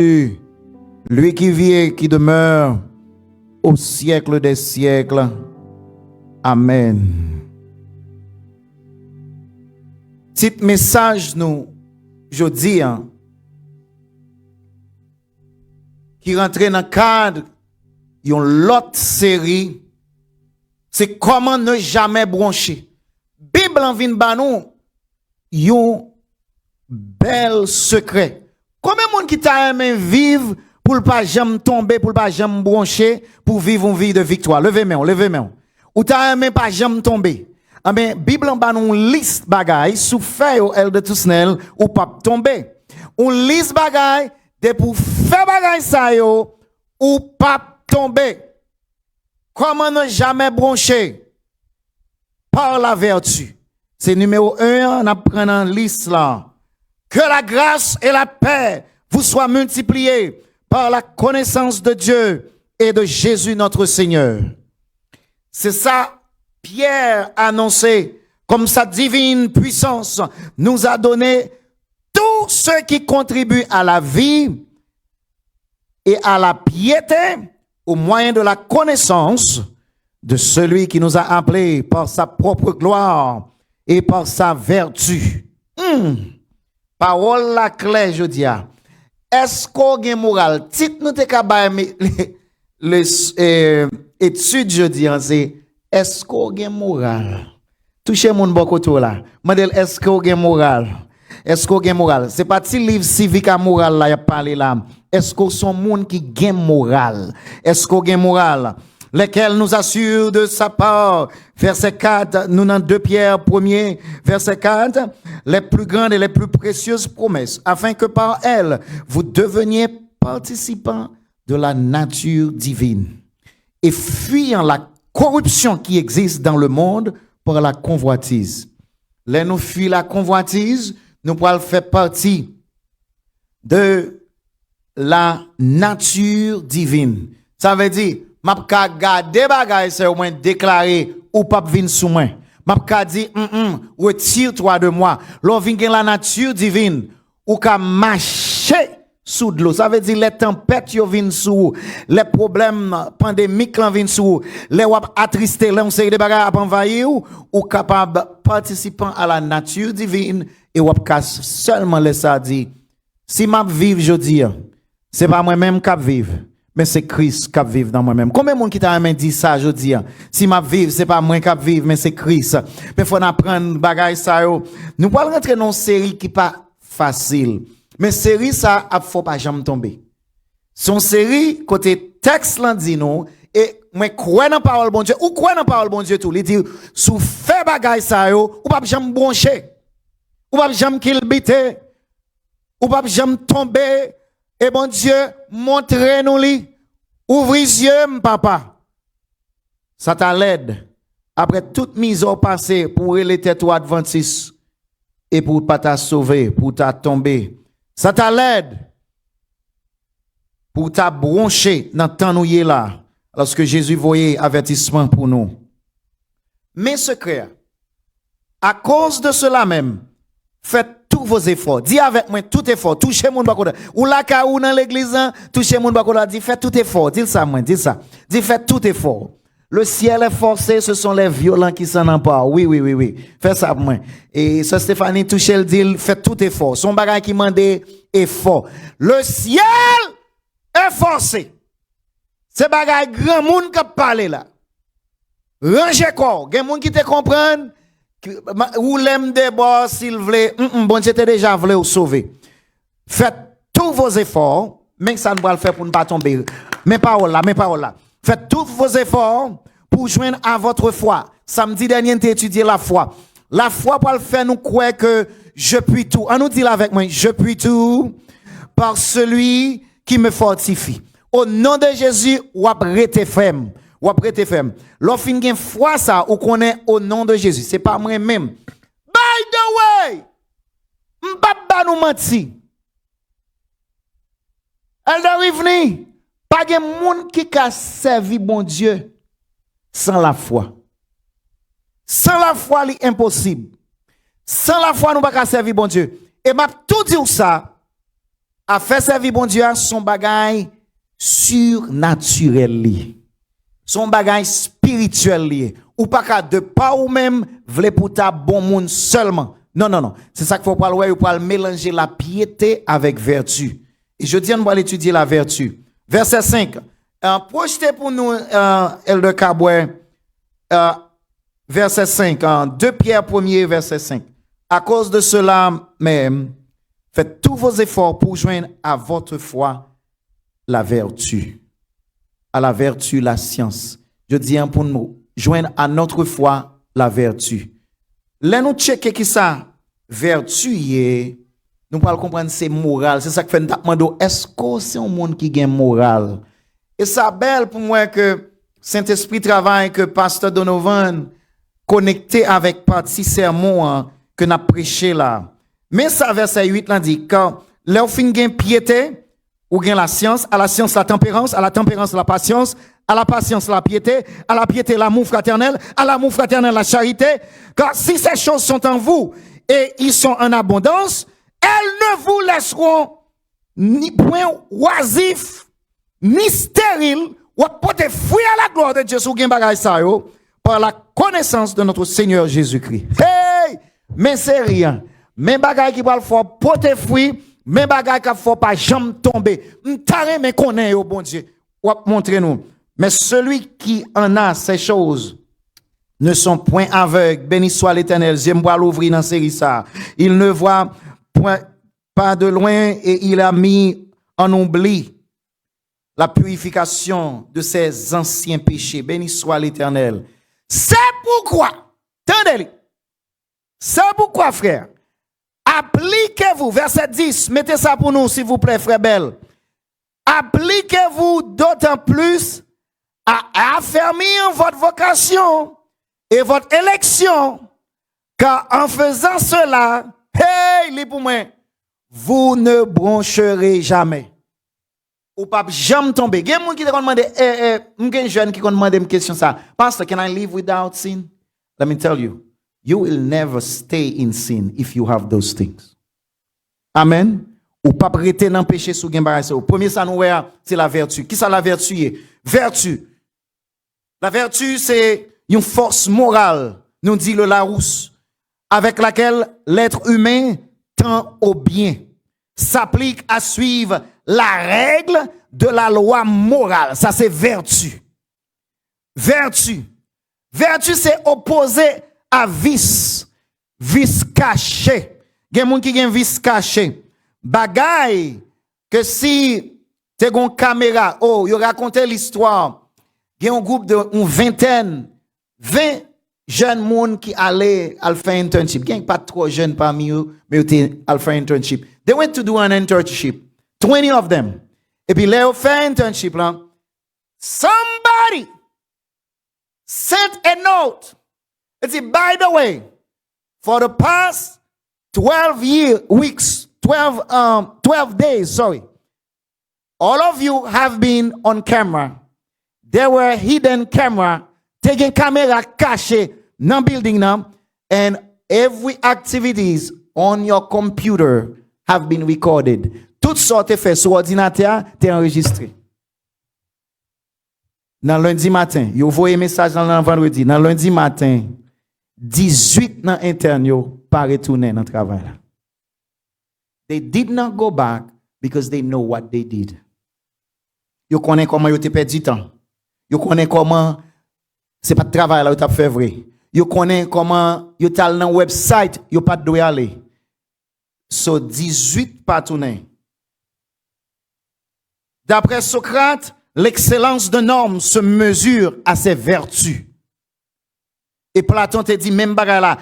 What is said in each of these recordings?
lui qui vit et qui demeure au siècle des siècles. Amen. Petit message nous, je dis, qui rentre dans le cadre d'une autre série, c'est comment ne jamais broncher. Bible en vin ba nous yon bel secret. Combien de monde qui t'a aimé vivre pour ne pas jamais tomber, pour ne pas jamais broncher, pour vivre une vie de victoire? Levez main, levez main. Ou t'as aimé pas jamais tomber? Ah ben, Bible en ba nous liste bagay sous fait elle de tout snel ou pas tomber. On liste bagay de pour faire bagay ça yo ou pas tomber. Comment ne jamais broncher? Par la vertu. C'est numéro 1, on apprend dans liste là. Que la grâce et la paix vous soient multipliées par la connaissance de Dieu et de Jésus notre Seigneur. C'est ça, Pierre annoncé comme sa divine puissance nous a donné tout ce qui contribue à la vie et à la piété au moyen de la connaissance de celui qui nous a appelés par sa propre gloire et par sa vertu. Parole la claire, je dis. Est-ce qu'on a moral? Titre nous te kabaye les études, je dis, c'est est-ce qu'on a moral? Touchez mon bon côté là. Modèle, est-ce qu'on a moral? Est-ce qu'on a moral? C'est pas petit livre civique à moral là, y a parlé là. Est-ce qu'on sont monde qui gagne moral? Est-ce qu'on a moral? Lesquels nous assurent de sa part. Verset 4, nous dans 2 Pierre 1er, verset 4, les plus grandes et les plus précieuses promesses, afin que par elles, vous deveniez participants de la nature divine et fuyant la corruption qui existe dans le monde par la convoitise. Là, nous fuyons la convoitise, nous pourrons faire partie de la nature divine. Ça veut dire, m'a ka garder bagay c'est au moins déclaré ou pas vinn sous moi. M'a ka dit retire-toi de moi. L'on vinn gen la nature divine ou ka marcher sous de l'eau. Ça veut dire les tempêtes yo vinn sous, les problèmes pandémiques lan vinn sous, les wap attristé, là on série de bagay ap envahir ou capable participant à la nature divine et wap ka seulement laisser ça dire si m'a vivre jodi, c'est pas moi même qui vivre. Mais c'est Christ qui vive dans moi-même. Combien de monde qui t'a même dit ça, je dis, si ma vive, c'est pas moi qui vive, mais c'est Christ. Mais faut apprendre bagay ça yo. Nous allons rentrer dans une série qui pas facile. Mais série ça, faut pas jamais tomber. Son série, côté texte l'en dit nous, et moi crois dans parole bon Dieu, ou crois dans parole bon Dieu tout. Il dit, sous fait bagay ça yo, ou pas jamais broncher, ou pas jamais kilbiter, ou pas jamais tomber. Et bon Dieu, montrez-nous li. Ouvrez les yeux, papa. Ça t'a l'aide. Après toute mise au passé pour les têtes adventistes et pour pas t'a sauver, pour t'a tomber. Ça t'a l'aide. Pour t'a broncher dans le temps où il est là. Lorsque Jésus voyait avertissement pour nous. Mes secrets, à cause de cela même, faites tous vos efforts. Dis avec moi tout effort. Touchez mon bakoda. Ou la ka ou dans l'église, touchez mon bakoda. Dis faites tout effort. Dis ça moi, dis ça. Dis faites tout effort. Le ciel est forcé, ce sont les violents qui s'en emparent. Oui. Faites ça moi. Et ça Stéphanie touchez le dit faites tout effort. Son bagage qui mande effort. Le ciel est forcé. C'est bagage grand monde qui parle là. Rangez corps. Gen monde qui te comprendre. Ou l'aime des bords s'il voulait, bon Dieu déjà voulu vous sauver. Faites tous vos efforts, mais ça ne va le faire pour ne pas tomber. Mes paroles là. Faites tous vos efforts pour joindre à votre foi. Samedi dernier, nous étudié la foi. La foi pour le faire nous croire que je puis tout. On nous dit là avec moi, je puis tout par celui qui me fortifie. Au nom de Jésus, ou rester ferme. Ou après te ferme. L'offre gen foi ça ou connaît au nom de Jésus. C'est pas moi même. By the way, m'papa nous menti. Elle arrive ni. Pas gen monde qui a servi bon Dieu sans la foi. Sans la foi, c'est impossible. Sans la foi, nous pas servir bon Dieu. Et m'a tout dit ça à faire servir bon Dieu, son bagage surnaturel li. Son bagage spirituel li. Ou pas qu'à de pas ou même vle pour ta bon monde seulement. Non, non, non. C'est ça qu'il faut pas le pour mélanger la piété avec vertu. Et je dis, on va étudier la vertu. Verset 5. Projetez pour nous, Elder Kaboué, verset 5. 2 Pierre 1er, verset 5. À cause de cela même, faites tous vos efforts pour joindre à votre foi la vertu. À la vertu, la science. Je dis pour nous, joindre à notre foi la vertu. Là, nous checker qui ça, vertu, nous pouvons comprendre c'est moral. C'est ça que fait nous demander, est-ce que c'est un monde qui gagne moral? Et ça belle pour moi que Saint-Esprit travaille, que Pasteur Donovan connecté avec partie sermon que nous avons prêché là. Mais ça, verset 8, là dit, quand l'on fin gain piété, ou gain la science, à la science la tempérance, à la tempérance la patience, à la patience la piété, à la piété l'amour fraternel, à l'amour fraternel la charité. Car si ces choses sont en vous et ils sont en abondance, elles ne vous laisseront ni point oisif, ni stérile, ou porter fruit à la gloire de Dieu sous bagay sa yo, par la connaissance de notre Seigneur Jésus-Christ. Hey! Mais c'est rien. Mais bagay qui va faire porter fruit, mais bagay qui faut pas jamais tomber. M'tare mais connaît yo bon Dieu. Ou montrer nous. Mais celui qui en a ces choses ne sont point aveugles. Béni soit l'Éternel. J'aime voir l'ouvrir dans série ça. Il ne voit point, pas de loin et il a mis en oubli la purification de ses anciens péchés. Béni soit l'Éternel. C'est pourquoi, attendez, c'est pourquoi, frère, appliquez-vous, verset 10, mettez ça pour nous, s'il vous plaît, frère Belle. Appliquez-vous d'autant plus à affermir votre vocation et votre élection, car en faisant cela, hey, lis pour moi, vous ne broncherez jamais. Ou pas jamais tomber. Il y a des gens qui te demandent, des jeunes qui te demandent une question ça. Pastor, can I live without sin? Let me tell you, you will never stay in sin if you have those things. Amen. Ou pas prêter dans péché sous gen bagay. Premier ça nous c'est la vertu. Qui ça la vertu? Vertu. La vertu c'est une force morale, nous dit le Larousse, avec laquelle l'être humain tend au bien, s'applique à suivre la règle de la loi morale. Ça c'est vertu. Vertu. Vertu c'est opposé à vice. Vice caché. Gen moun ki gen vice caché. Bagay que si te gon caméra, oh, yo raconté l'histoire. Gen un groupe de une vingtaine, 20 jeunes moun qui allaient à faire internship. Gen pas trop jeunes parmi eux, mais ils étaient à faire internship. They went to do an internship. 20 of them. Et puis là, ils fait internship là. Somebody sent a note. It said, by the way, for the past 12 days, sorry. All of you have been on camera. There were hidden camera, taking camera caché dans building now, and every activities on your computer have been recorded. Toutes sortes fait sur ordinateur, t'es enregistré. Dans lundi matin, vous voyez message dans le vendredi, dans lundi matin, 18 dans interne yo pas retourner dans travail là. They did not go back because they know what they did. Yo connaît comment yo te perdu temps. Yo connaît comment c'est pas de travail là yo t'a fait vrai. Yo connaît comment yo tal dans website, yo pas doit aller. So 18 pas tourner. D'après Socrate, l'excellence d'un homme se mesure à ses vertus. Et Platon te dit même bagarre là.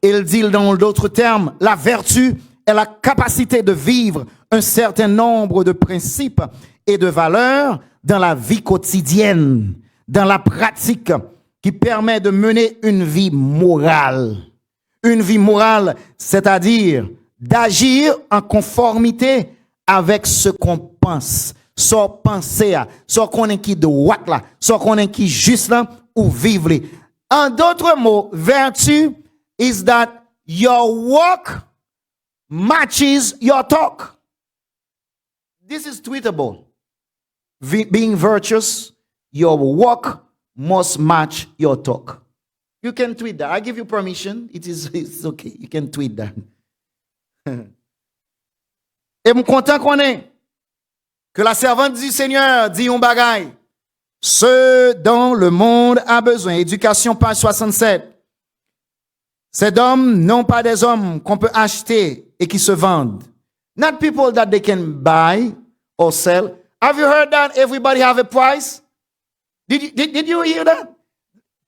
Il dit dans d'autres termes, la vertu est la capacité de vivre un certain nombre de principes et de valeurs dans la vie quotidienne, dans la pratique qui permet de mener une vie morale. Une vie morale, c'est-à-dire d'agir en conformité avec ce qu'on pense. Soit penser, soit qu'on est qui droit là, soit qu'on est qui juste là, ou vivre. En d'autres mots, vertu is that your walk matches your talk. this is tweetable. Being virtuous, your walk must match your talk. You can tweet that. I give you permission. It's okay. You can tweet that. Et me content qu'on est que la servante du Seigneur dit un bagaille. Ce dont le monde a besoin. Éducation, page 67. Ces hommes n'ont pas des hommes qu'on peut acheter et qui se vendent. Not people that they can buy or sell. Have you heard that everybody have a price? Did you hear that?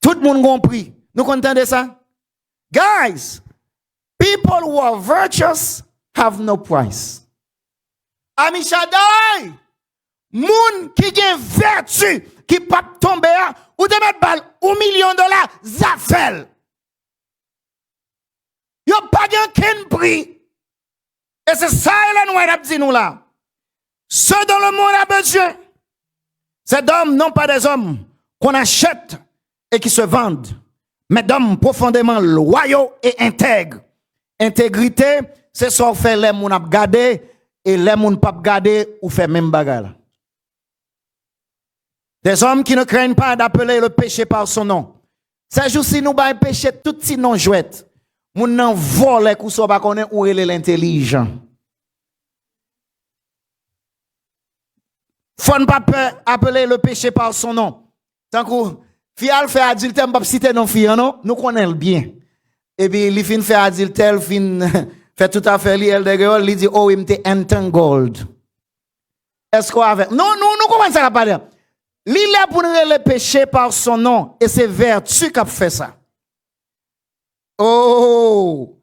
Tout le monde a un prix. Nous comptons ça? Guys, people who are virtuous have no price. Ami Shaddai, moun qui gen vertu, qui pas tomber, ou de mettre balle $1 million, zafel. Yo pas gen ken prix. Et c'est ça, Ellen White a dit nous là. Ceux dont le monde a besoin, ces hommes non pas des hommes qu'on achète et qui se vendent, mais d'hommes profondément loyaux et intègres. Intégrité, c'est ce qu'on fait les moun ap gade et les moun pas gade ou fait même bagarre. Des hommes qui ne craignent pas d'appeler le péché par son nom. C'est juste si nous ba péché tout petit non jouet. Moun nan vole kou so pa connaît ou est l'intelligent. Faut ne pas appeler le péché par son nom. Tant que fial fait adultère, m'pa citer non fille non, nous connaissons bien. Et puis il fin fait adultère, fin fait tout à fait li el de gueule, il dit oh il m'était entangled. Est-ce qu'on avait non comment ça va parler? Li là pour le péché par son nom et c'est vertu qui a fait ça. Oh,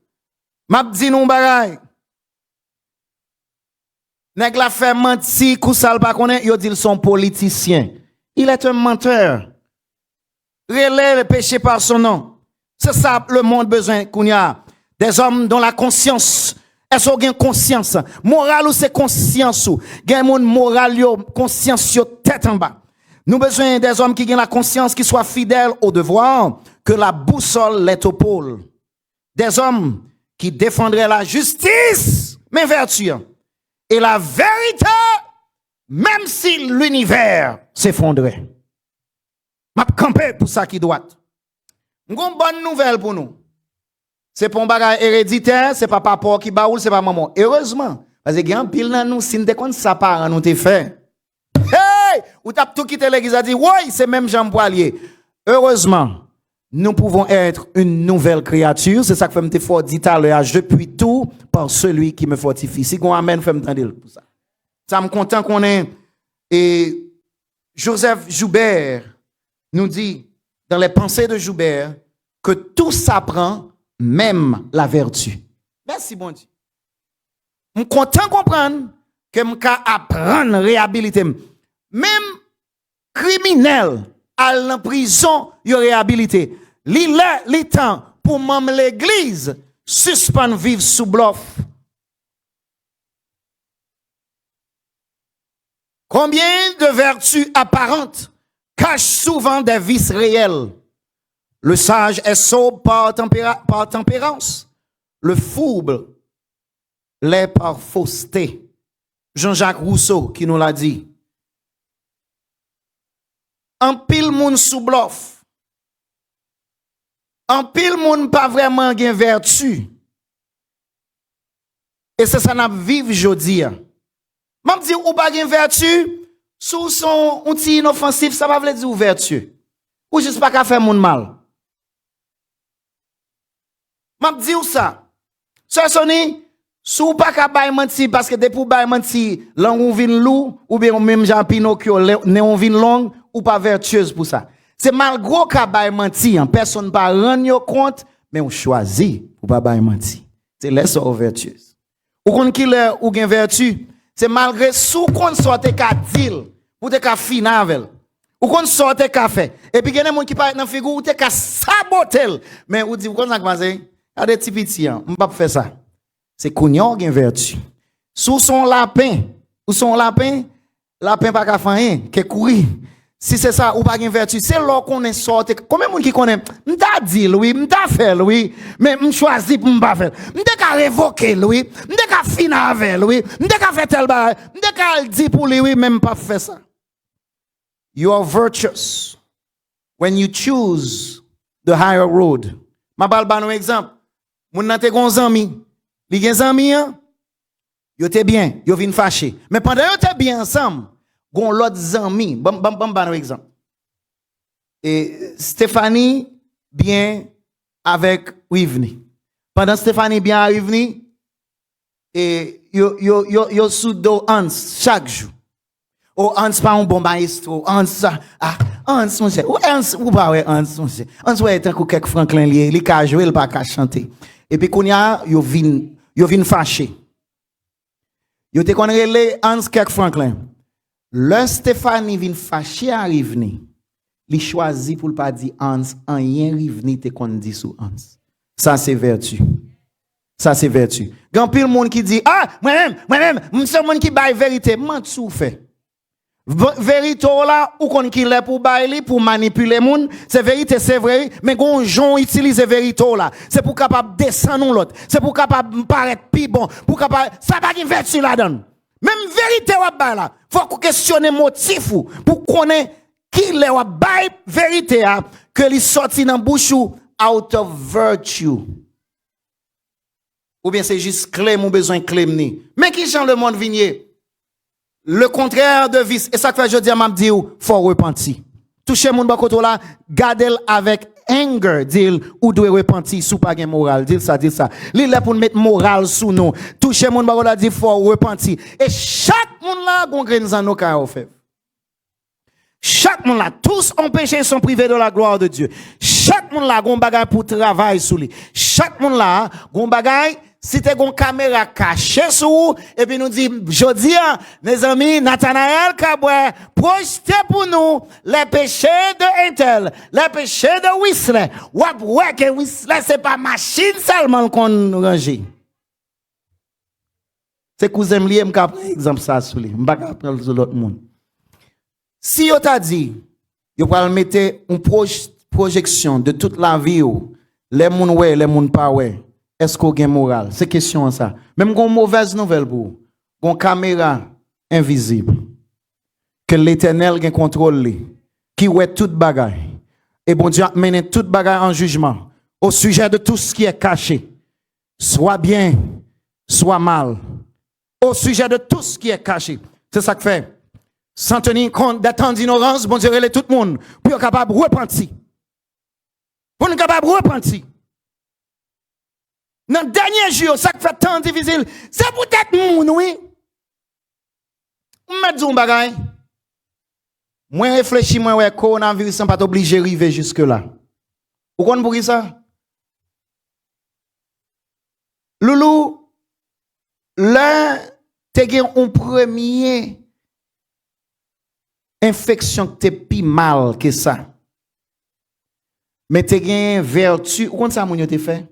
m'a dit nou bagay. Nèg la fait menti, kousal pa konnen, yo dit son politicien. Il est un menteur. Relève le péché par son nom. C'est ça le monde besoin qu'on y a. Des hommes dont la conscience, est-ce qu'on a conscience? Moral ou c'est conscience ou? Gen moun moral yo, conscience yo tête en bas. Nous besoin des hommes qui ont la conscience, qui soient fidèles au devoir, que la boussole l'est au pôle. Des hommes qui défendraient la justice, mais vertu. Et la vérité, même si l'univers s'effondrait. M'a campé pour ça qui doit. Une bonne nouvelle pour nous. C'est pas un bagage héréditaire, c'est pas papa qui baoule, c'est pas maman. Heureusement, parce que grand pile dans nous, si nous te ça part, nous te fait. Hey! Ou t'as tout quitté l'église a dit, ouais, c'est même Jean Poilier. Heureusement, nous pouvons être une nouvelle créature. C'est ça que fait me fort dit à l'heure. Je puis tout par celui qui me fortifie. Si qu'on amène, fait me tendre pour ça. Ça me content qu'on ait. Et Joseph Joubert nous dit, dans les pensées de Joubert, que tout s'apprend, même la vertu. Merci, bon Dieu. Je suis content de comprendre que je peux apprendre, réhabiliter. Même criminel, à la prison, il y a réhabilité. Li temps pour même l'église suspend vivre sous bluff. Combien de vertus apparentes cachent souvent des vices réels? Le sage est sobre par tempérance. Le fourbe l'est par fausseté. Jean-Jacques Rousseau qui nous l'a dit. En pile moun sous bluff. En pile moun pas vraiment gen vertu. Et c'est ça n'a vive jodi. Même dire ou pas gen vertu, sous son outil inoffensif, ça va veut dire ou vertu. Ou juste pas qu'à faire moun mal. Même dire ça. Ça sonne sous pas qu'à bay menti parce que depuis bay menti, langue ou vin lou ou bien même Jean Pinocchio, néon vin long ou pas vertueuse pour ça. C'est malgré qu'à bay menti, personne pas rendre compte, mais on choisit pour pas bay menti. C'est laisse vertueuse. Ou kon ki le ou gen vertu, c'est malgré sous qu'on sorte ka deal, ou te ka finavel. Ou qu'on sorte ka fait. Et puis gen moun qui pa nan figou ou te ka sabotel. Mais ou dit ou kon ça commencer, a des petits petits, on pas faire ça. C'est kounyon gen vertu. Sous son lapin, ou son lapin, lapin pas ka fanyen, ke kouri. Si c'est ça, ou pas une vertu, c'est là qu'on est sorti. Combien de monde qui connaît? M'ta dit, oui, m'ta fait, oui, mais m'choisi pour m'pa faire. M'ta ka révoquer, oui, m'ta ka finir avec, oui, m'ta ka faire tel bail, m'ta ka dire pour lui, oui, même pas faire ça. You are virtuous when you choose the higher road. Ma bal ba nou exemple. Moun nan te gon zami. Li gen zami, yo te bien, yo vin fâché. Mais pendant yo te bien ensemble, gon l'autre zami, ba nou exemple. Et Stéphanie bien avec Rivni. Pendant Stéphanie bien avec Rivni, et yo sous do Hans chaque jour. Oh Hans pas un bon maestro, Hans Hans mon cher. Hans ou pas ouais Hans mon cher. Hans ouais tant que quelques Franklin li ka jouer, il pas ka chanter. Et puis qu'on y a yo vin fâché. Yo te kon relé Hans quelques Franklin. Le Stéphanie vin fâché à Rivni. Li choisi pour pas dire Hans, rien Rivni te kon dit sous Hans. Ça c'est vertu. Ça c'est vertu. Gan pile monde qui dit moi-même, m'se monde qui bail vérité, m'en sou fait. Vérité là ou qu'on qui l'est pour bailler pour manipuler moun, c'est vérité c'est vrai, mais gon jon utilise vérité là, c'est pour capable descendre l'autre, c'est pour capable paraître plus bon, pour capable ça pas une vertu là-dedans. Même vérité ou bail là, faut questionner motif ou pour connaître qui l'est ou bail vérité que li sorti dans bouche out of virtue. Ou bien c'est juste claim ou besoin claim ni. Mais qui change le monde vigné? Le contraire de vice. Et ça que fait je dis à m'a dit faut repentir. Toucher mon bakoto là, gardel avec anger, dit ou doit repentir sous pas gain moral, dit ça. Li là pour mettre moral sous nous. Toucher mon bakoto là dit faut repentir. Et chaque monde là gon grain nos ka fait. Chaque monde là, tous ont péché, sont privés de la gloire de Dieu. Chaque monde là gon bagay pour travail sous lui. Chaque monde là gon bagay si tu as une caméra cachée sous, et puis nous dit, jodi, mes amis, Nathanaël Kaboué, projetez pour nous les péchés de Intel, les péchés de Whistler. Ouais, que Whistler, c'est pas machine seulement qu'on range. C'est cousin lié, m'ka prendre exemple ça sous lui. M'pa prendre sur l'autre monde. Si yo t'a dit, yo va mettre une projection de toute la vie, les moun ouais, les moun pas ouais. Est-ce qu'on a moral? C'est question ça. Même qu'on mauvaise nouvelle pour une caméra invisible que l'Éternel gen contrôle qui ouais toute bagaille et bon Dieu mène toute bagaille en jugement au sujet de tout ce qui est caché, soit bien, soit mal, au sujet de tout ce qui est caché. C'est ça que fait. Sans tenir compte des temps d'ignorance, bon Dieu relève tout le monde pour être capable de repentir. Pour être capable de repentir. Dans le dernier jour, ça fait tant difficile. C'est peut-être moun, oui. M'a dit un bagay. Moi réfléchis, moi ouais, coronavirus sans pas t'obliger arriver jusque là. Vous comprenez pour ça? Loulou, là, t'es gen un premier infection que t'es plus mal que ça. Mais t'es gen vertu. Vous comprenez ça, moun yo te fait?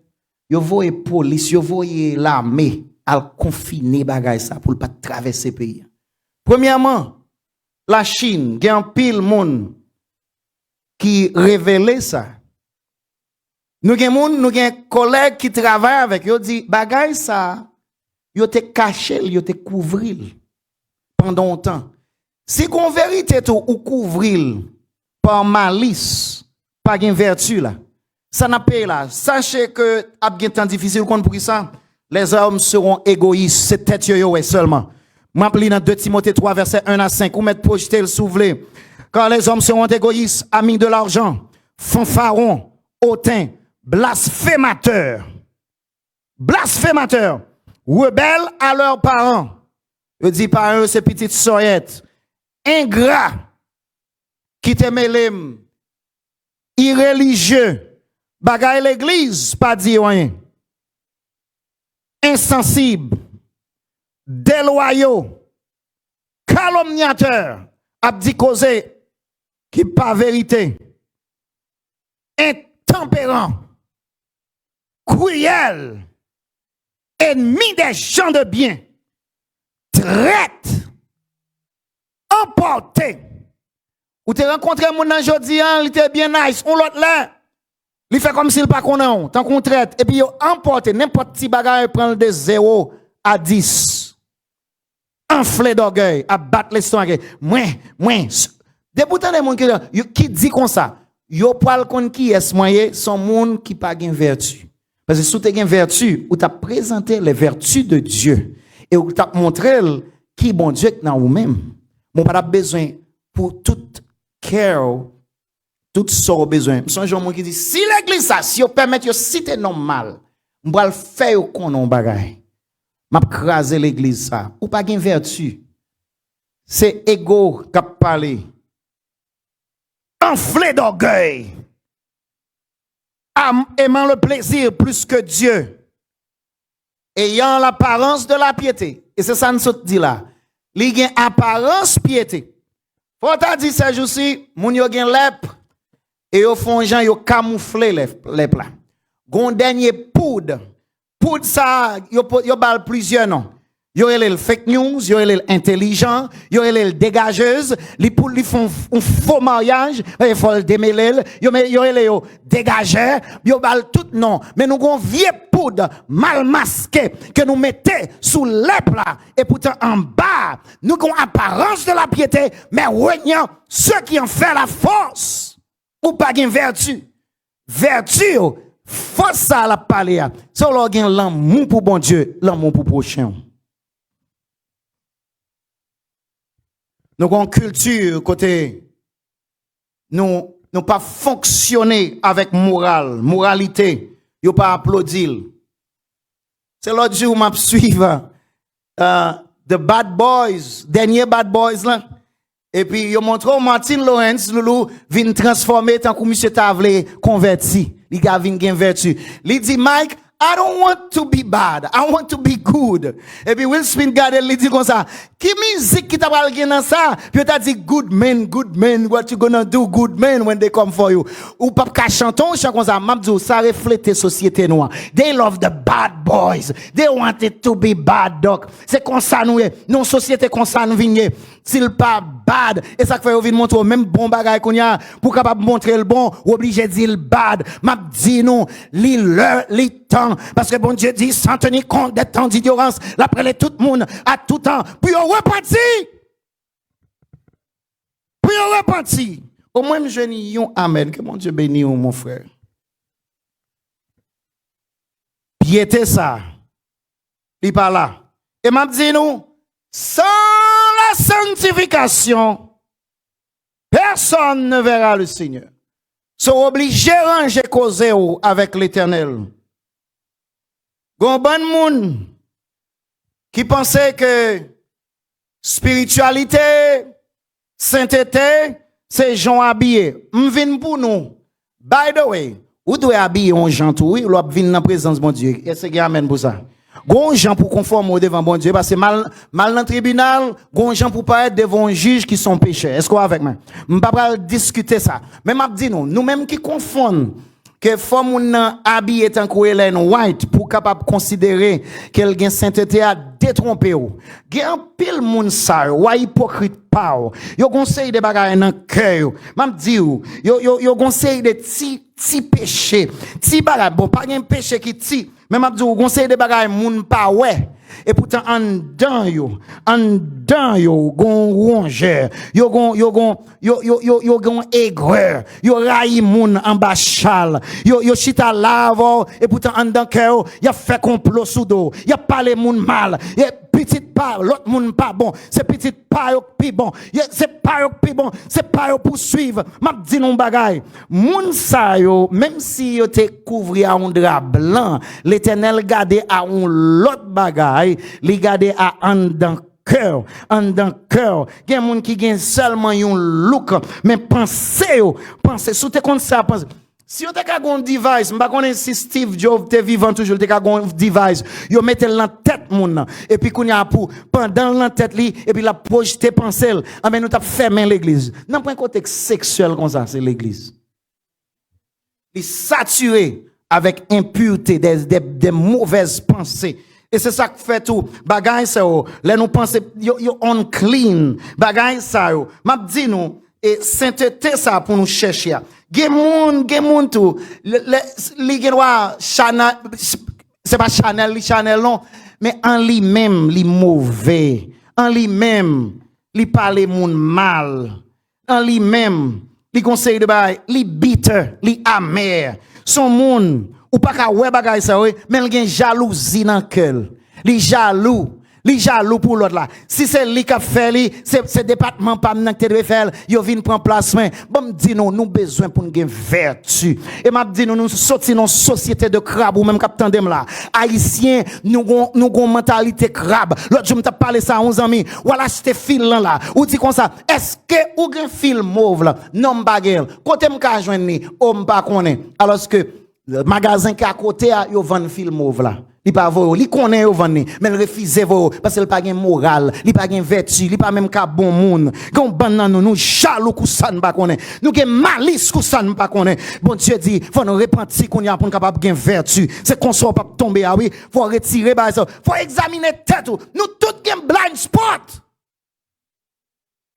Yo voye police, yo voye l'armée à confiner bagay ça pour pas traverser pays. Premièrement, la Chine, gen un pile monde qui révèle ça. Nous gen collègues qui travaillent avec yo dit bagay ça, yo te caché, yo te couvrir pendant longtemps. Si qu'on vérité tout ou couvrir par malice, pas gen vertu là. Ça n'a pas là. Sachez que, à un temps difficile, pour ça, les hommes seront égoïstes. C'est tête yo seulement. M'appelle dans 2 Timothée 3, verset 1 à 5, ou mettre projeter le souffler. Quand les hommes seront égoïstes, amis de l'argent, fanfarons, hautains, blasphémateurs, rebelles à leurs parents. Je dis par eux, ces petites soyettes, ingrats, qui te mêlent, irréligieux, bagay l'église, pas dit rien. Insensible, déloyaux, calomniateur, abdi causé, qui pas vérité, intempérant, cruel, ennemi des gens de bien, traite, emporté, Ou te rencontré mon nan jodi an, il était bien nice, on l'autre là. Il fait comme s'il pas connaît, tant qu'on traite et puis il emporte n'importe petit bagage prend de 0 à 10. Enflé d'orgueil, à battre l'estomac. Moi. Des boutons de monde qui dit comme ça, yo parle kon qui est moyen, son monde qui pas gain vertu. Parce que si tu as une vertu, ou tu as présenté les vertus de Dieu et ou tu as montré qui bon Dieu dans vous-même. Mon pas besoin pour tout care, tout ça besoin. Son gens qui dit si l'église ça, si on permet de citer normal, on va le faire qu'on non bagay. M'a craser l'église ça. Ou pas gain vertu. C'est ego qui parle. Enflé d'orgueil. Aimant le plaisir plus que Dieu, ayant l'apparence de la piété. Et c'est ça nous dit là. Il y a apparence piété. Faut t'a dit ces jours-ci, moun yo gen lèpre et yo font gens yo camoufler lèpre là. Gon dernier poudre. Poudre ça yo bal plusieurs noms. Yo le fake news, yo le intelligent, yo le dégageuse, li font un faux mariage, il faut le démêler, yo le dégageur, yo bal tout non, mais nous gon vieux poudre mal masqué que nous mettons sous lèpre là et pourtant en bas, nous gon apparence de la piété, mais regnant ceux qui en fait la force ou pas gen vertu. Vertu force ça la parler. So lo gen l'amour pour bon Dieu, l'amour pour prochain. Nous avons une culture côté nous pas fonctionner avec moralité, nous pas applaudir. C'est l'autre jour m'a suivre the bad boys, dernier bad boys là. Et puis yo montre Martin Lawrence Loulou vient transformer tant que monsieur Tavlé converti, il a vinn gen vertu. Il dit Mike, I don't want to be bad. I want to be good. Et puis Will Smith garde il dit comme ça. Qui musique qui t'a parlé dans ça? Puis t'a dit good men, what you gonna do good men when they come for you. Ou pas qu'à chanter chant comme ça, m'a dit ça reflète société noire. They love the bad boys. They want it to be bad dog. C'est comme ça nous non société comme ça nous vigné. S'il pas bad et ça fait venir montrer même bon bagay qu'on y a pour capable montrer le bon, obligé dire le bad. M'a dit non, li temps parce que bon Dieu dit sans tenir compte des temps d'ignorance, l'après tout le monde à tout temps. Puis on repartit. Puis on repartit. Au moins je dis amen que mon Dieu bénisse mon frère. Piété ça. Il pas là. Et m'a dit nous sans la sanctification, personne ne verra le Seigneur. Sont obligés de ranger causer avec l'Éternel. Gon bon moun qui pensait que spiritualité, sainteté, c'est gens habillés. M'vin pour nous. By the way, ou doit habiller un gens tout, oui, ou vinn dans la présence de mon Dieu. Est-ce qu'il y a amen pour ça? Gon gens pour conformer devant bon Dieu parce que mal dans le tribunal, gon gens pour pas être devant un juge qui sont pécheurs. Est-ce qu'on avec moi? M'pa pas discuter ça. Mais m'a dit nous même qui confondent que faut moun habillé tant que Ellen White pour capable considérer qu'elle gagne sainteté à détromper ou. Gen pile moun sa ou hypocrite pa ou. Yo conseil de bagaille dans cœur. M'a dit ou, yo conseil de ti péché. Ti bagaille bon pas gen péché qui ti. Mais m'a dit ou conseil de bagaille moun pa ouais. Et pourtant en dedans yo gon rongeur, yo gon aigreur, yo raï moun en bas chal, yo chita lavo et pourtant en dedans cœur, y a fait complot sous dos, y a parlé moun mal, et petite part l'autre moun pas bon, c'est petite part yo pi bon, c'est pas yo pi bon, c'est pas yo poursuivre. M'a dit non bagay, moun sa yo même si yo te couvri à un drap blanc, l'Éternel garde à un l'autre bagay, li garde à en dans cœur, gen moun qui gen seulement un look, mais pensez sous te compte ça pense. Si vous avez un device, je ne sais pas si Steve Jobs est vivant toujours, vous avez un device, vous mettez dans la tête, et puis vous avez pendant la tête, et puis la projeté pensée, mais nous avons fermé l'église. Dans un contexte sexuel comme ça, c'est l'église. Il est saturé avec impureté, des mauvaises pensées. Et c'est ça qui fait tout. Bagay ça, là nous pensons, yo unclean. Bagay ça, m'a dit nous, et sainteté ça pour nous chercher. Gen moun tout. Li gen wa Chanel, c'est pas Chanel non, mais en lui-même, li mauvais. En lui-même, li parle moun mal. En lui-même, li conseille de bail, li bitter, li amer. Son moun ou pas ka wè bagay ça oui, mais il gen jalousie dans cœur. Li jaloux pour l'autre là. Si c'est lui qui a fait li, c'est département pas nan que devait faire, yo vinn prend place mais bon dit nous besoin pour nous vertu. Et m'a dit nous sorti dans société de crabe ou même cap tandem là. Haïtien nous gon mentalité crabe. L'autre jour m't'a parlé ça 11 amis. Ou acheter fil là ou dit comme ça, est-ce que ou gen fil mauve là, non bagel. Côté m'ka joindre ni, o m'pa connaît. Alors que le magasin qui à côté a yo vend fil mauve là. Li pa vo, li connaît yo vendre, mais il refuse vo parce qu'il pas gen moral, li pas gen vertu, li pas même ka bon monde. Gon ban nan nous jaloux kou ça n'pa connaît. Nous gen malice kou ça n'pa connaît. Bon Dieu dit, faut nous repentir qu'on y a pour capable gen vertu. C'est qu'on soit pas tomber ah oui, faut retirer ba ça. Faut examiner tête ou. Nous tout gen blind spot.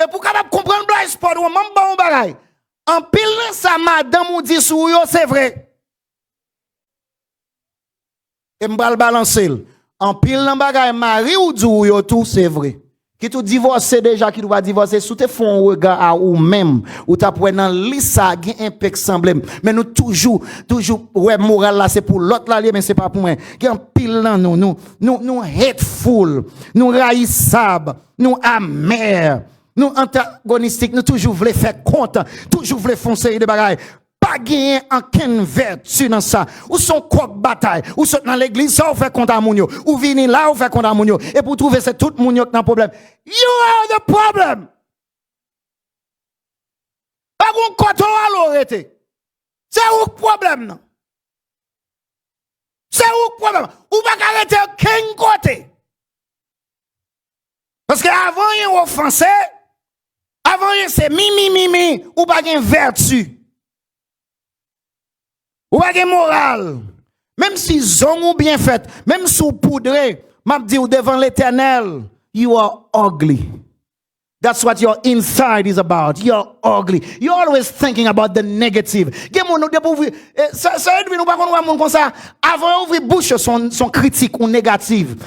Et pour capable comprendre blind spot ou même bon bagay. En pile ça madame ou dit sou yo, c'est vrai. Et m'bral balancer. En pile nan bagay mari ou dou yo tout c'est vrai. Qui tout divorcé déjà qui doit divorcer sous te font regard à ou même ou t'a pour dans lisa gen impact semblable mais nous toujours ouais moral là c'est pour l'autre là mais c'est pas pour moi. Qui en pile nan nous hateful, nous raïssable, nous amer, nous antagonistique, nous toujours voulons faire compte, toujours voulons foncer de bagaille. Pas gagner aucune vertu dans ça. Ou son coq bataille, ou sont dans l'église, ça ou fait compte à moun yo, ou vini là ou fait compte à moun yo. Et pour trouver c'est tout moun yo qui n'a problème. You are the problem. Pas gon coton à l'orete. C'est où le problème non? C'est où le problème? Ou pas arrêter ken côté. Parce que avant yon offensé, avant yon c'est mi ou pas gen vertu. Ou pas de moral. Même si zong ou bien fait, même si ou poudré, m'a dit ou devant l'Éternel, you are ugly. That's what your inside is about. You're ugly. You're always thinking about the negative. Ça nous pas qu'on comme ça avant ouvrir bouche son critique ou négative.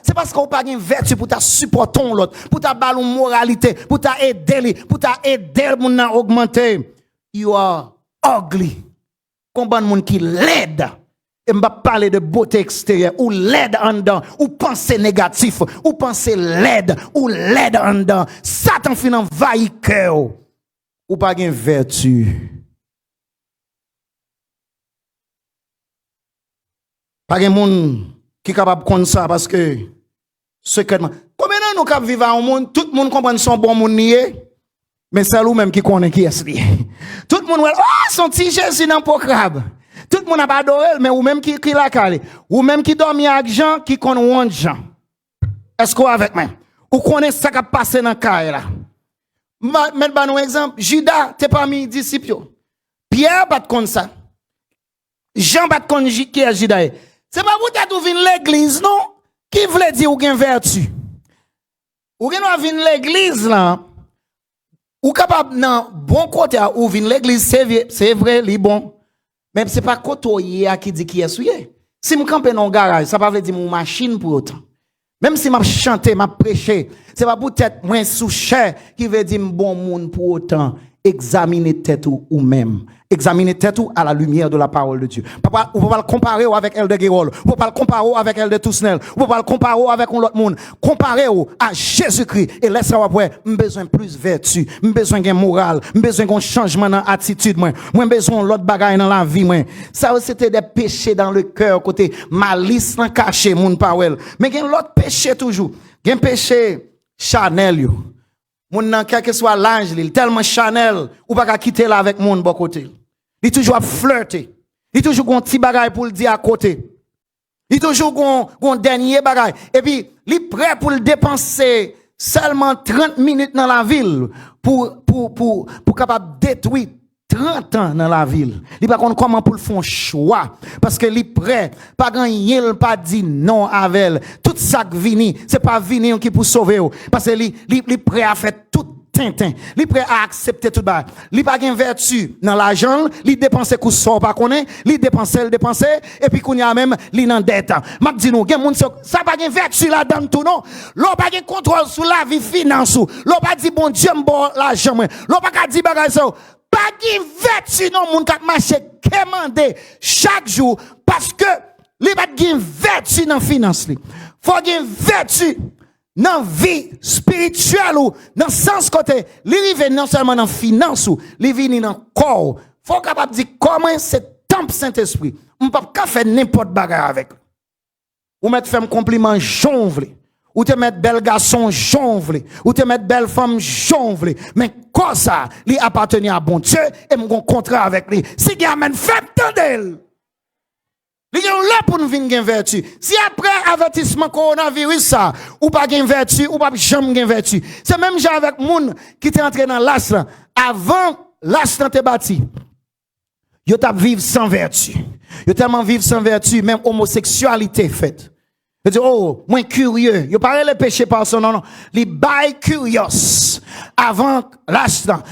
C'est parce qu'on pas une vertu pour ta supporter l'autre, pour ta ballon moralité, pour ta aider, pour ta aider mon à augmenter. You are ugly. Combien de monde qui l'aide et m'a parler de beauté extérieure ou l'aide en dedans ou penser négatif ou penser l'aide ou l'aide en dedans Satan fin envahit cœur ou pas gain vertu pas gain monde qui capable comme ça parce que secrètement combien de nous cap vivre en monde tout le monde comprend son bon monde nié mais c'est lui même qui connaît qui est lui. Tout le monde son petit Jésus dans le crabe. Tout le monde a pas adoré mais ou même qui la calé ou même qui dormi avec Jean qui connaît Jean. Est-ce qu'on avec moi? Ou connaît ça qui a passé dans caille là. Mettre un exemple, Judas t'es parmi disciples. Pierre pas comme ça. Jean pas comme qui est Judas. C'est pas vous t'être vinn l'église non qui voulait dire ou gain vertu. Ou gain vinn l'église là. Ou capable nan bon côté ou vinn l'église c'est vrai li bon mais c'est pas côté qui dit qui est souillé si me camper dans garage ça pas veut dire mon machine pour autant même si m'a chanter m'a prêcher c'est pas peut-être moins sous cher qui veut dire bon monde pour autant examiner tête ou même examiner tête ou à la lumière de la parole de Dieu. Papa, on peut pas le comparer avec elle de Guérol, on peut pas le comparer avec elle de Tousnel, on peut pas le comparer avec l'autre monde. Comparer à Jésus-Christ et laisse-moi après, j'ai besoin plus vertu, j'ai besoin de moral, j'ai besoin d'un changement dans l'attitude moi, j'ai besoin l'autre bagaille dans la vie moi. Ça c'était des péchés dans le cœur côté malice dans caché moun parole. Mais il y a l'autre péché toujours. Il y a un péché Chanel yo. Moun nan quel que soit l'âge, tellement Chanel ou pas quitter là avec moun bon côté. Il toujours flirter. Il toujours gon petit bagay pour le dire à côté. Il toujours gon dernier bagay et puis il prêt pour le dépenser seulement 30 minutes dans la ville pour capable détruire 30 ans dans la ville. Il pas comment pour le faire choix parce que il prêt pas gagner pas dit non avec tout ça qui vini c'est pas vini qui pour sauver parce que il prêt à faire tout tintin. Li prêt à accepter tout bas. Li pas gen vertu dans l'argent, li dépenser coup sort pas connaît, li dépenser et puis qu'on y a même li nan dette. M'a dit nous gen moun ça pas gen vertu là-dedans tout non. L'on pas gen contrôle sur la vie finance ou. L'on pas dit bon Dieu m'bon l'argent moi. L'on pas dit bagay ça. Pas gen vertu non moun k'ap marcher quémander chaque jour parce que li pas gen vertu dans finance li. Faut gen vertu dans vie spirituelle ou dans sens côté, li rive non seulement dans finance ou, li vini dans corps. Faut capable dire comment c'est temple Saint-Esprit. On peut pas faire n'importe bagarre avec. Ou mettre femme compliment jonvle, ou te mettre bel garçon jonvle, ou te mettre belle femme jonvle. Mais quoi ça, li appartenait à bon Dieu et mon contrat avec lui. Si gamin femme tendel. Li gen là pour nous venir gen vertu. Si après avertissement coronavirus ça, ou pas gen vertu, ou pas jamais gen vertu. C'est même genre avec moun qui t'est entré dans l'as là. Avant l'as te bâti. Yo t'a vivre sans vertu. Yo tellement vivre sans vertu, même homosexualité faite. Yo dit oh, moins curieux. Yo parle le péché par son non. Li bay curious. Avant l'as là.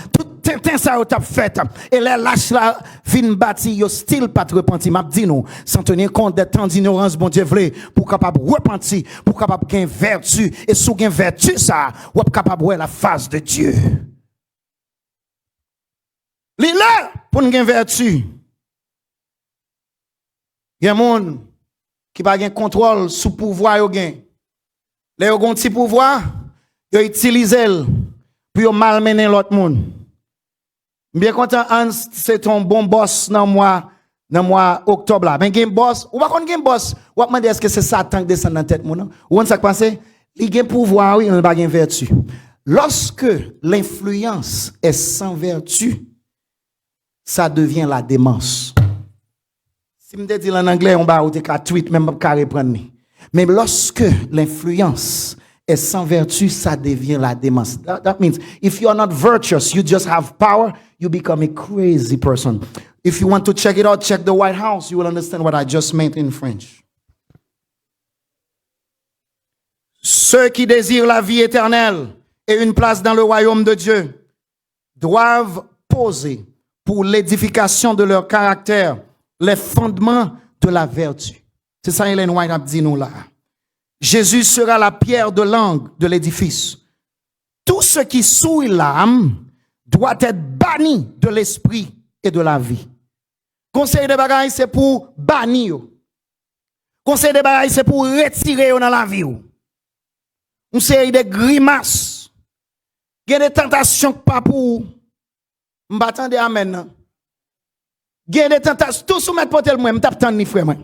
Tintin ça yo t'a fait et les lâches là fin bâti yo style pas repenti m'a dit nous sans tenir compte des temps d'ignorance bon Dieu vle pour capable repentir pour capable gain vertu et sous gain vertu ça ou capable voir la face de Dieu li là pour gain vertu gen monde qui pas gain contrôle sous pouvoir yo gain les yo gon petit pouvoir yo utiliser pour yo malmener l'autre monde. Bien content Hans c'est ton bon boss dans mois octobre là. Mais gen boss, ou pas kon gen boss, ou demander est-ce que c'est Satan qui descend dans tête moun? Ou on ça passe? Il gen pouvoir oui, on pas gen vertu. Lorsque l'influence est sans vertu, ça devient la démence. Si me dit en anglais on va ou te ka tweet même pas reprendre. Mais lorsque l'influence est sans vertu, ça devient la démence. That means if you are not virtuous, you just have power, you become a crazy person. If you want to check it out, check the White House. You will understand what I just meant in French. Ceux qui désirent la vie éternelle et une place dans le royaume de Dieu doivent poser pour l'édification de leur caractère les fondements de la vertu. C'est ça Ellen White a dit nous là. Jésus sera la pierre de l'angle de l'édifice. Tout ce qui souille l'âme doit être banni de l'esprit et de la vie. Conseil de bagaille, c'est pour bannir. Conseil de bagaille, c'est pour retirer dans la vie. Une série de grimaces. Il y a des tentations pas pour. M'attendez amen. Il y a des tentations. Tout soumettre pour tel moi, m'attendez ni frère moi.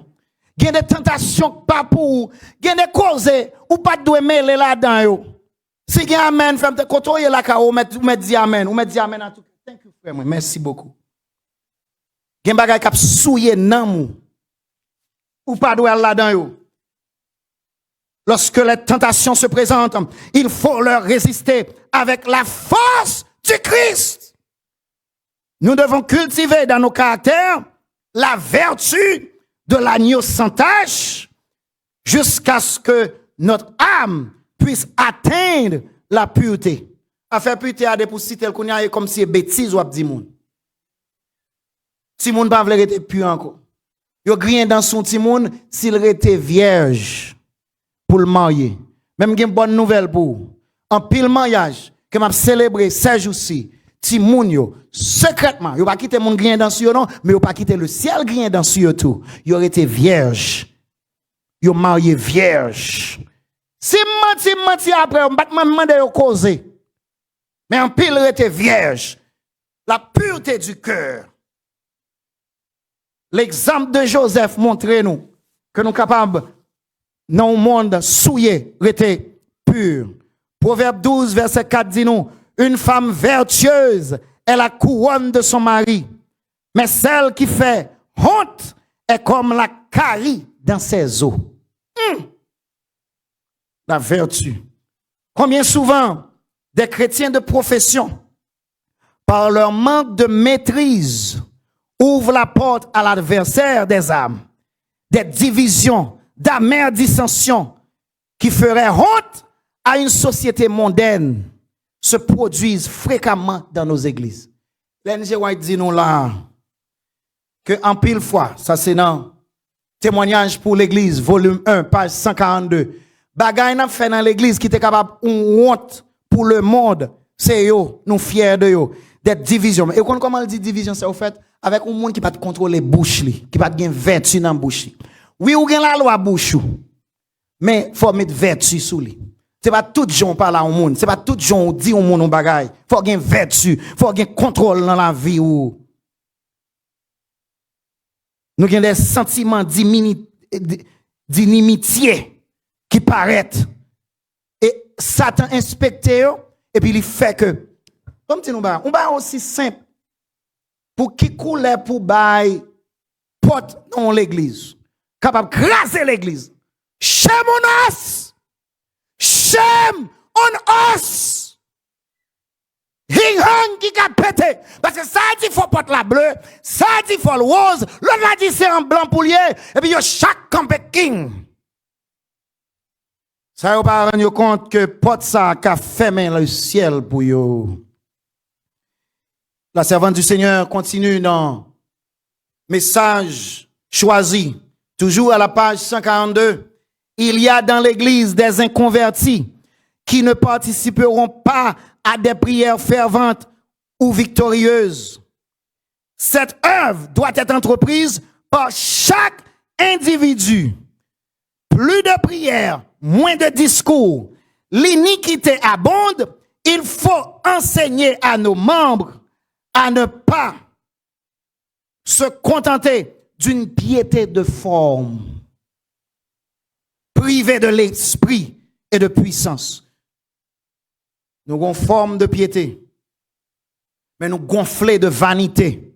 Il y a des tentations pas pour. Il y a des causes ou pas de mêler là-dedans yo. Si il y a amen, frère, quand on est là, ou met dit amen, ou met dit amen à tout. Thank you frère moi. Merci beaucoup. Il y a des bagay qui souillé nan mou. Ou pas de là-dedans yo. Lorsque les tentations se présentent, il faut leur résister avec la force du Christ. Nous devons cultiver dans nos caractères la vertu de l'agneau sans tache jusqu'à ce que notre âme puisse atteindre la pureté. À faire pureté à des poussites telles qu'on y a comme si bêtise ou abdi moun. Si moun pas vle rete pur encore. Yo grien dans son timoun s'il était vierge pour le marier. Même gen bonne nouvelle pour en pile mariage que m'a célébrer 16 jours-ci. Timoun yo secrètement, yo pas quitter mon grien dans sur non, mais yo pas quitter le ciel grien dans sur tout. Yo été vierge. Yo marié vierge. Si menti après, on va demander yo causer. Mais en pile était vierge. La pureté du cœur. L'exemple de Joseph montre nous que nous sommes capables dans un monde souillé, rester pur. Proverbe 12, verset 4 dit nous, une femme vertueuse est la couronne de son mari, mais celle qui fait honte est comme la carie dans ses os. La vertu. Combien souvent des chrétiens de profession, par leur manque de maîtrise, ouvrent la porte à l'adversaire des âmes, des divisions, d'amères dissensions qui feraient honte à une société mondaine. se produisent fréquemment dans nos églises. L'NG White dit nous là que en pile fois, ça c'est dans témoignage pour l'église, volume 1, page 142. Bagay n'a fait dans l'église qui était capable une honte pour le monde, c'est yo, nous fiers de yo, d'être division. Et comment on dit division, c'est au fait avec un monde qui pas contrôler bouche li, qui pas gen vertu dans bouche. Oui, ou gen la loi bouche, mais faut mettre vertu sous li. C'est pas tout gens parle au monde, c'est pas tout gens dit au monde bagay. Faut gen vertu, faut gen contrôle dans la vie ou. Nous avons des sentiments d'inimitié qui paraissent. Et Satan inspecte et puis il fait que, comme tu nous dis, on va aussi simple pour qui coule pour bailler porte dans l'église, capable de craser l'église. Shame on us! Shame on us! Hing qui a pété. Parce que ça dit faut porte la bleue, ça dit faut le rose, l'autre a dit c'est en blanc poulier, et puis yo chaque campé king. Ça yo pas rendre compte que porte ça qu'a fermé le ciel pour yo. La servante du Seigneur continue dans message choisi, toujours à la page 142. Il y a dans l'église des inconvertis qui ne participeront pas à des prières ferventes ou victorieuses. Cette œuvre doit être entreprise par chaque individu. Plus de prières, moins de discours. L'iniquité abonde. Il faut enseigner à nos membres à ne pas se contenter d'une piété de forme, privée de l'esprit et de puissance. Nous avons forme de piété, mais nous gonfler de vanité,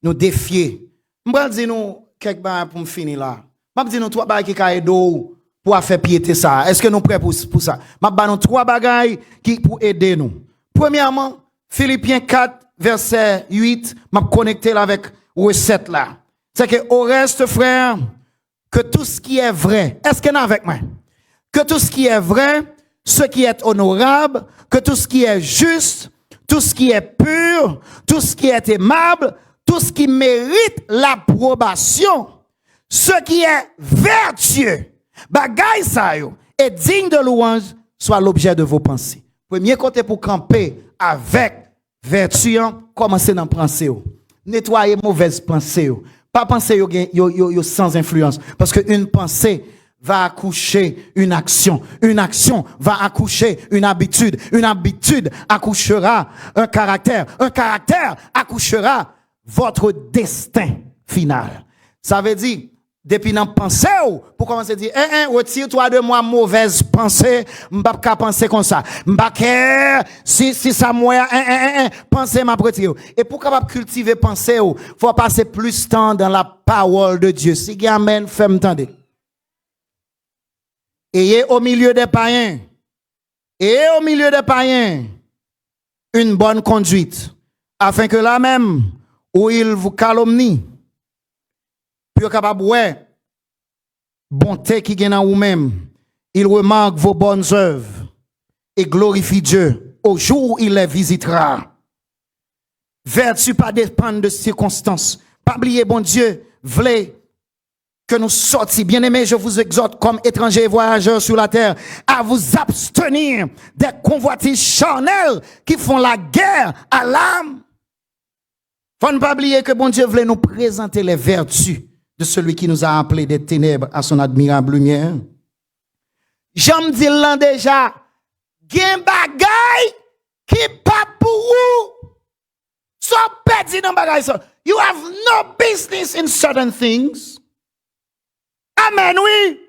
nous défier. Je vais dire nous quelque chose pour me finir là. Je vais dire nous trois bagages qui caillent d'eau pour faire piété ça. Est-ce que nous sommes prêts pour ça? Je vais dire nous trois bagages qui pour aider nous. Premièrement, Philippiens 4, verset 8, je vais connecter avec recette là. C'est que au reste, frère, que tout ce qui est vrai, est-ce qu'il y en a avec moi? Que tout ce qui est vrai, ce qui est honorable, que tout ce qui est juste, tout ce qui est pur, tout ce qui est aimable, tout ce qui mérite l'approbation, ce qui est vertueux, bagay sa yo, et digne de louange, soit l'objet de vos pensées. Premier côté pour camper avec vertu, commencez dans pensée. Nettoyer mauvaise pensée. Pas penser yo sans influence. Parce qu'une pensée va accoucher une action va accoucher une habitude accouchera un caractère accouchera votre destin final. Ça veut dire, depuis dans pensée, pour commencer à dire, retire-toi de moi mauvaise pensée, m'pas pas penser comme ça. M'pas si ça moi, pensée m'a retiré. Et pour capable cultiver pensée, faut passer plus de temps dans la parole de Dieu. Si gamin, fais-moi entendre. Ayez au milieu des païens, une bonne conduite, afin que là même, où ils vous calomnient, puis capable ouais, bonté qui gagne en vous-même, il remarque vos bonnes œuvres et glorifie Dieu au jour où il les visitera. Vertu pas dépendre de circonstances. Pas oublier, bon Dieu, voulez que nous sortions. Bien-aimés, je vous exhorte comme étrangers et voyageurs sur la terre à vous abstenir des convoitises charnelles qui font la guerre à l'âme. Faut ne pas oublier que bon Dieu voulait nous présenter les vertus de celui qui nous a appelés des ténèbres à son admirable lumière. J'aime dire là déjà, gen bagay qui pas pour vous. So petty dans bagay ça. You have no business in certain things. Amen, oui.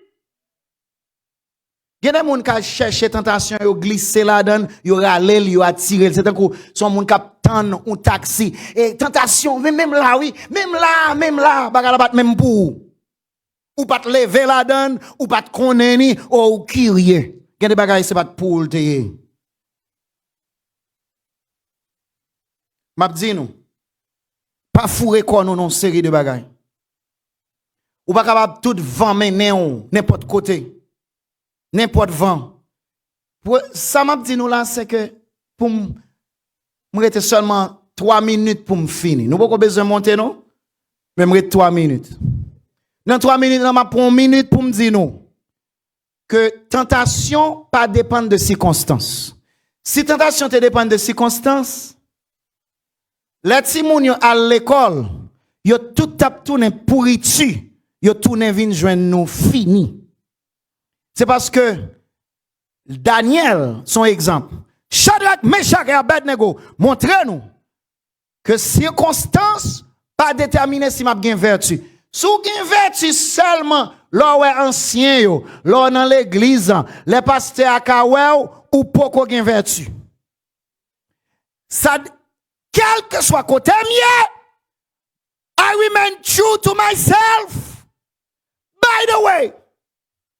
Il y a des gens qui cherchent tentation, ils glissent là-dedans, ils râlent, ils attirent. C'est un coup, son monde qui attend un taxi. Et tentation, même là, oui, même là, bagala même pour. Ou pas te lever là-dedans, ou pas te connaître, ou crier. Il y a des bagages, c'est pas pour te. M'a dit nous, pas fourrer quoi nous, non, série de bagages. Ou pas capable tout vent mener n'importe côté. N'importe vent. Ça m'a dit nous là, c'est que pour me rester seulement 3 minutes pour me finir. Nous pas besoin de monter, non? Mais me rester 3 minutes. Dans 3 minutes, je prends 1 minute pour me dire non. Que tentation pas dépendre de circonstances. Si tentation te dépend de circonstances, les petits moun à l'école, yo tout tap tourné pourriture, yo tourné vinn joindre nous fini. C'est parce que Daniel, son exemple, Shadrach, Meshach et Abednego, montrez-nous que circonstances pas déterminer si m'a gen vertu. Si vous gen vertu seulement, là ouais ancien yo, là dans l'église, les pasteurs à Kawel ou poko gen vertu. Ça, quel que soit côté mien, I remain true to myself. By the way,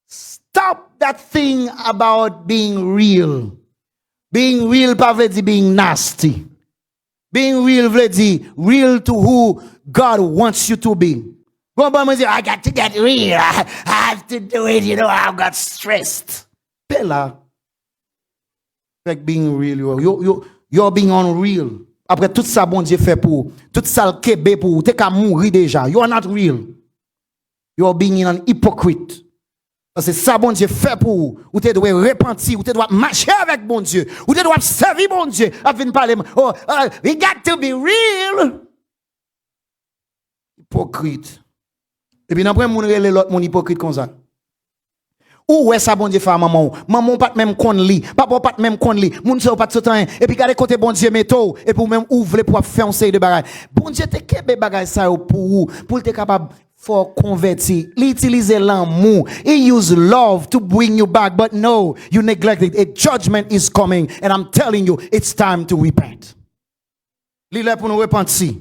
stop that thing about being real. Being real pas veut dire being nasty. Being real veut dire real to who God wants you to be. I got to get real. I have to do it. You know, I got stressed. Bella. Like being real. You're being unreal. Après tout ça, bon Dieu fait pour tout ça, le kébé pour t'es qu'à mourir déjà. You are not real. You are being an hypocrite. C'est ça, bon Dieu fait pour ou tu dois repentir, ou tu dois marcher avec bon Dieu, ou tu dois servir bon Dieu. Afin de parler, oh, we got to be real. Hypocrite. Et puis, après, mon relève l'autre, mon hypocrite comme ça. Ou ouais, ça, bon Dieu, fait à maman. Maman, pas même qu'on lit. Papa, pas même qu'on lit. Moun se pas de ce temps. Et puis, regardez côté bon Dieu, métaux. Et pour même ouvrir pour faire un série de bagages. Bon Dieu, te kebe bagage ça pour te capable for convertir. L'utiliser l'amour. He use love to bring you back. But no, you neglect it. A judgment is coming. And I'm telling you, it's time to repent. L'île pour nous repentir.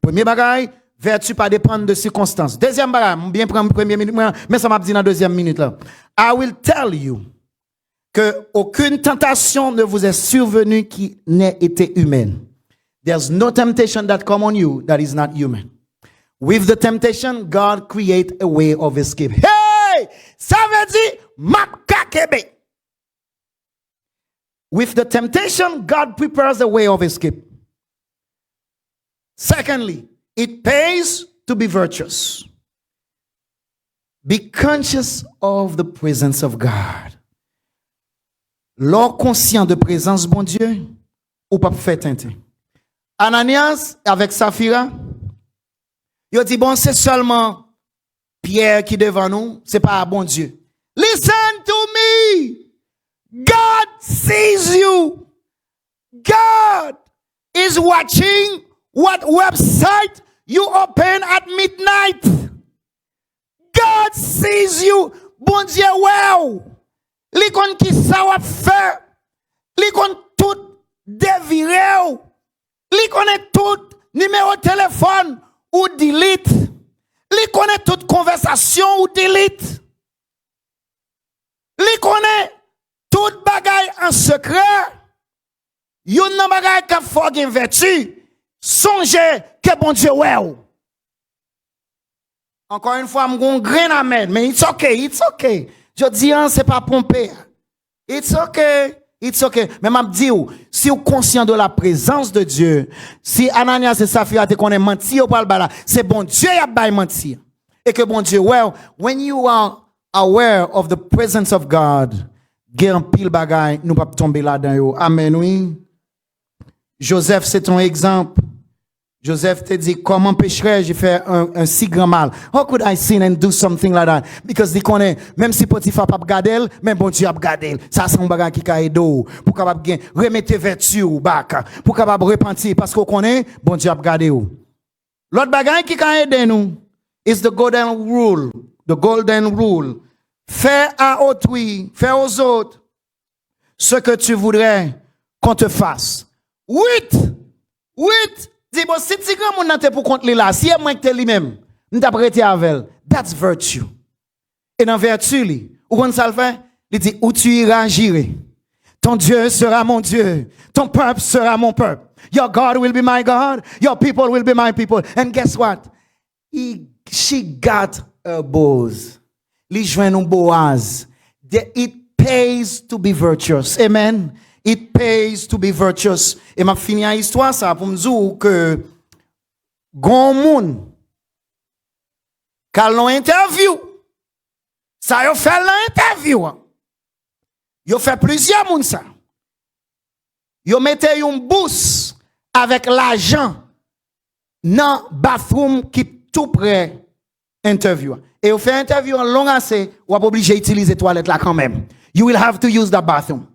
Premier bagage, vertu pas dépendre de circonstances. Deuxième bagage, bien prendre première minute, mais ça m'a dit dans deuxième minute là. I will tell you que aucune tentation ne vous est survenue qui n'ait été humaine. There's no temptation that come on you that is not human. With the temptation, God create a way of escape. Hey! Ça veut dire, mapkakebe. With the temptation, God prepares a way of escape. Secondly, it pays to be virtuous. Be conscious of the presence of God. L'or conscient de présence, bon Dieu, ou pas fait tenter. Ananias avec Saphira, il dit bon, c'est seulement Pierre qui est devant nous, c'est pas bon Dieu. Listen to me. God sees you. God is watching what website you open at midnight. God sees you. Bon Dieu, wow. Li kon ki sa wap fait. Li kon tout deviré. Li connaît tout numéro de téléphone ou delete. Li connaît toute conversation ou delete. Li connaît tout bagay en secret. Yon nan bagay ka fò gen vertu. Songez que bon Dieu wow. Encore une fois, m'gon grain à mettre, mais it's okay. Je dis, c'est pas pompé. It's okay. Mais m'a dit, si vous conscient de la présence de Dieu, si Ananias et Saphira te connaissent mentir ou pas le bala, c'est bon Dieu qui a bail mentir. Et que bon Dieu, well, when you are aware of the presence of God, gen pile bagay, nous pas tomber là-dedans yo. Amen, oui. Joseph, c'est ton exemple. Joseph te dit, comment pécherais-je faire un si grand mal? How could I sin and do something like that? Because il connaît, même si Potiphar pas gardé, même bon Dieu a gardé. Ça, c'est un bagage qui a aidé pour capable gain, remettre vertu ou bac, pour capable repentir, parce qu'on connaît, bon Dieu a gardé. L'autre bagage qui a aidé nous, is the golden rule. The golden rule. Fais à autrui, fais aux autres ce que tu voudrais qu'on te fasse. Huit. Dis bon, si tu grand moun nan te pour compte li là, si est moins que te lui-même, nous t'a prêté avec, that's virtue. Et dans vertu li, ou kon ça le fait, il dit où tu iras j'irai. Ton Dieu sera mon Dieu, ton peuple sera mon peuple. Your God will be my God, your people will be my people. And guess what? She got a Boaz. Li jwen un Boaz. It pays to be virtuous. Amen. It pays to be virtuous. Et m'a fini à histoire ça pour me dire que grand monde quand l'on interview ça yo fait l'interview. Yo fait plusieurs moun ça. Yo mette une bourse avec l'argent dans bathroom qui tout près interview. Et vous fait interview en long assez, ou pas obligé d'utiliser toilette là quand même. You will have to use the bathroom.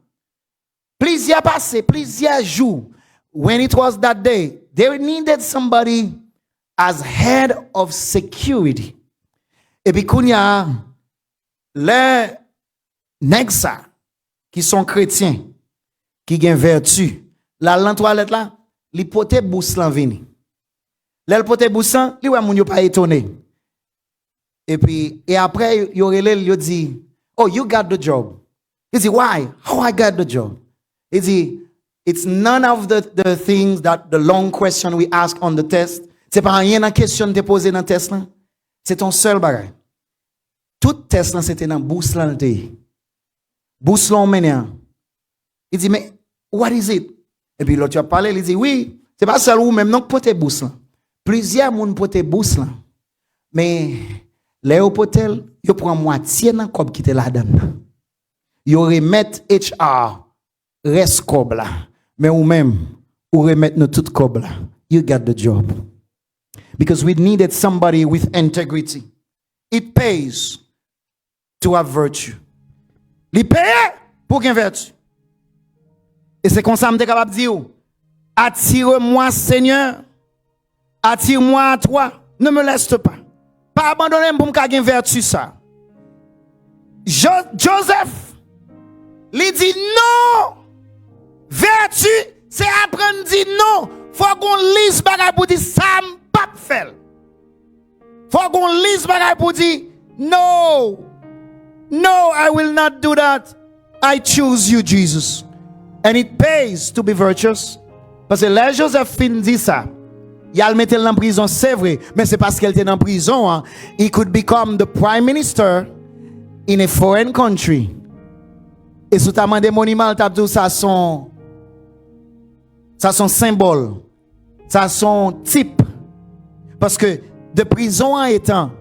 Plusieurs passé, plusieurs jours, when it was that day, they needed somebody as head of security. Et puis quand il y a les nègres qui sont chrétiens, qui ont vertu, la toilette là, li pote bousse lan vini. L'el pote bousse lan, li wè moun yo pas étonné. Et après, yo dit, oh, you got the job. He said, why? How I got the job? He said, it's none of the things that the long question we ask on the test. C'est pas rien dans question te poser dans test là. C'est ton seul bagage. Tout test là c'était dans bousse lan te. Bousse lan menen. Il dit, mais what is it? Et puis l'autre a parlé, il dit, oui, c'est pas seul ou même non pote bousse là. Plusieurs moun pote bousse là. Mais les hôtels, yo prend moitié nan kob qui te la donne. Yo remet HR reste kob là. Mais ou même ou remet nous tout kob là. You got the job. Because we needed somebody with integrity. It pays to have virtue. Li paye pour qu'il vertu. Et c'est comme ça que je suis capable de dire, attire-moi Seigneur, attire-moi à toi, ne me laisse pas. Pas abandonner pour me faire vertu ça. Joseph, lui dit non. Vertu, c'est apprendre à dire non. Faut qu'on lise bagay pour dire ça m'pas faire. Faut qu'on lise bagay pour dire no. No, I will not do that. I choose you, Jesus. And it pays to be virtuous. Parce que là, Josephine dit ça. Il a le mettre en prison, c'est vrai. Mais c'est parce qu'elle était en prison. Hein. He could become the prime minister in a foreign country. Et sous ta des monuments, ça son symbole. Ça son type. Parce que de prison en étant,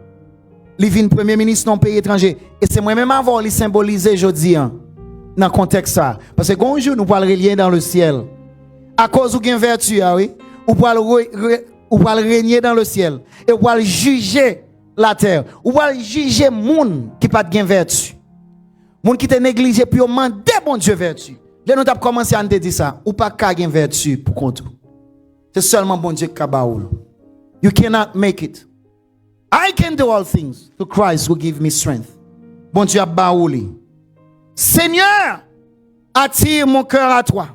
il vient premier ministre dans un pays étranger. Et c'est moi-même avant de symboliser aujourd'hui. Hein. Dans le contexte ça. Parce que quand jour nous parlons relier dans le ciel. À cause où gain vertu, oui, ou parlons régner dans le ciel. Et ou parlons juger la terre. Ou parlons juger moun qui pas de gain vertu. Moun qui te négligé puis on demande bon Dieu vertu. Là nous avons commencé à te dire ça. Ou pas qu'à gain vertu pour compte. C'est seulement bon Dieu qui a baoul. You cannot make it. I can do all things through Christ who give me strength. Bon Dieu a baouli. Seigneur, attire mon cœur à toi.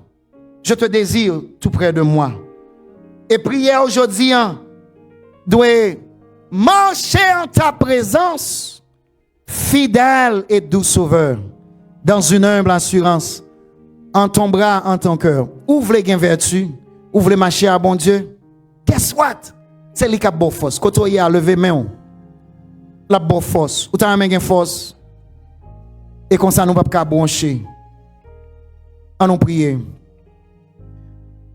Je te désire tout près de moi. Et prière aujourd'hui, doit marcher en ta présence, fidèle et doux sauveur, dans une humble assurance, en ton bras, en ton cœur. Ouvre les gains vertus, ouvre les marcher à bon Dieu. Guess what? C'est lui qui a bonne force. Quand tu as levé main, la bonne force. Ou tu as une force. Et comme ça, nous ne pouvons pas brancher. En nous prier.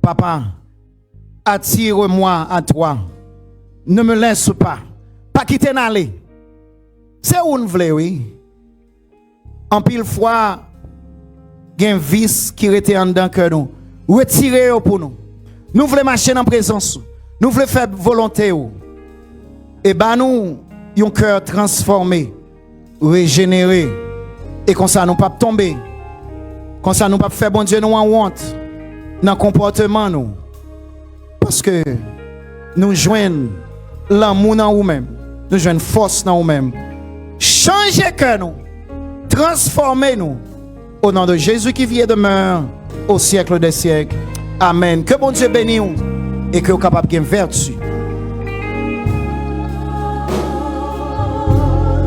Papa, attire-moi à toi. Ne me laisse pas. Pas quitter n'aller. C'est où nous voulons, oui. En pile fois, il y a un vice qui était en dedans que nous. Retirez-le pour nous. Nous voulons marcher dans la présence. Nous voulons faire volonté. Et ben nous, un cœur transformé, régénéré. Et comme ça, nous ne pouvons pas tomber. Comme ça, nous ne pouvons pas faire bon Dieu nous en honte dans le comportement. Nous. Parce que nous joignons l'amour dans nous-mêmes. Nous joignons force dans nous-mêmes. Changez que nous. Transformez-nous. Au nom de Jésus qui vit et demeure au siècle des siècles. Amen. Que bon Dieu bénisse et que vous soyez capable de vertu.